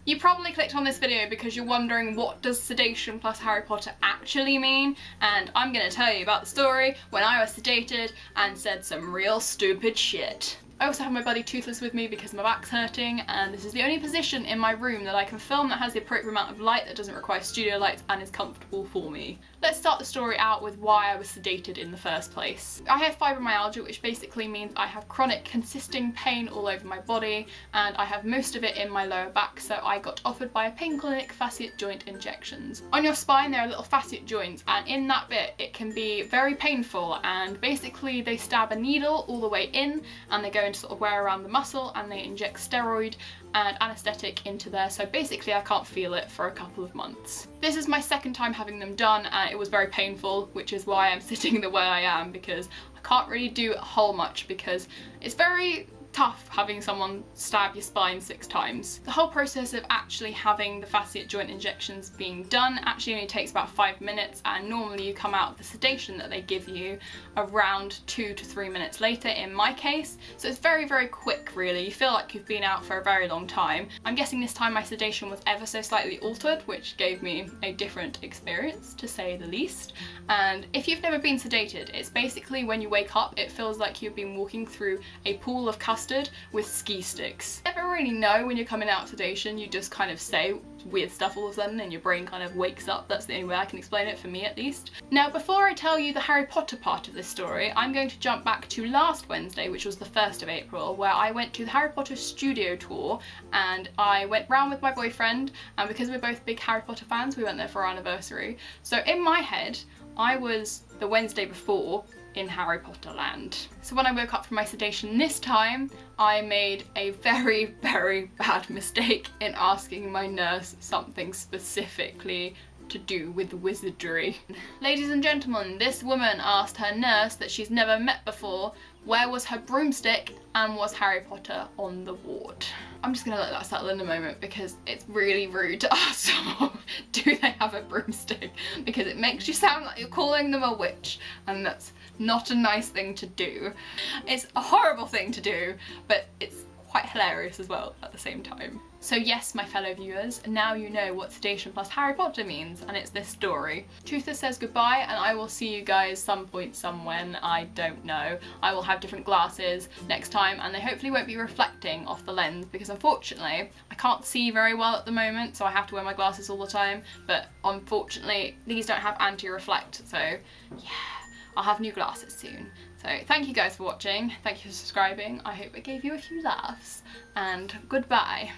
You probably clicked on this video because you're wondering what does sedation plus Harry Potter actually mean, and I'm gonna tell you about the story when I was sedated and said some real stupid shit. I also have my buddy Toothless with me because my back's hurting, and this is the only position in my room that I can film that has the appropriate amount of light that doesn't require studio lights and is comfortable for me. Let's start the story out with why I was sedated in the first place. I have fibromyalgia, which basically means I have chronic consisting pain all over my body, and I have most of it in my lower back, so I got offered by a pain clinic fasciate joint injections. On your spine there are little fasciate joints, and in that bit it can be very painful, and basically they stab a needle all the way in and they go into sort of wear around the muscle, and they inject steroid and anaesthetic into there, so basically I can't feel it for a couple of months. This is my second time having them done, and it was very painful, which is why I'm sitting the way I am, because I can't really do a whole much because it's very tough having someone stab your spine 6 times. The whole process of actually having the fasciate joint injections being done actually only takes about 5 minutes, and normally you come out of the sedation that they give you around 2 to 3 minutes later in my case, so it's very quick really. You feel like you've been out for a very long time. I'm guessing this time my sedation was ever so slightly altered, which gave me a different experience to say the least. And if you've never been sedated, it's basically when you wake up it feels like you've been walking through a pool of custard with ski sticks. You never really know when you're coming out of sedation, you just kind of say weird stuff all of a sudden and your brain kind of wakes up. That's the only way I can explain it, for me at least. Now before I tell you the Harry Potter part of this story, I'm going to jump back to last Wednesday, which was the 1st of April, where I went to the Harry Potter studio tour, and I went round with my boyfriend, and because we're both big Harry Potter fans we went there for our anniversary. So in my head I was the Wednesday before in Harry Potter land. So when I woke up from my sedation this time, I made a very bad mistake in asking my nurse something specifically to do with wizardry. Ladies and gentlemen, this woman asked her nurse that she's never met before where was her broomstick and was Harry Potter on the ward. I'm just gonna let that settle in a moment because it's really rude to ask someone do they have a broomstick, because it makes you sound like you're calling them a witch, and that's not a nice thing to do. It's a horrible thing to do, but it's quite hilarious as well at the same time. So yes, my fellow viewers, now you know what sedation plus Harry Potter means, and it's this story. Toothless says goodbye, and I will see you guys some point somewhen, I don't know. I will have different glasses next time, and they hopefully won't be reflecting off the lens, because unfortunately I can't see very well at the moment, so I have to wear my glasses all the time, but unfortunately these don't have anti-reflect, so yeah. I'll have new glasses soon. So thank you guys for watching, thank you for subscribing, I hope it gave you a few laughs, and goodbye.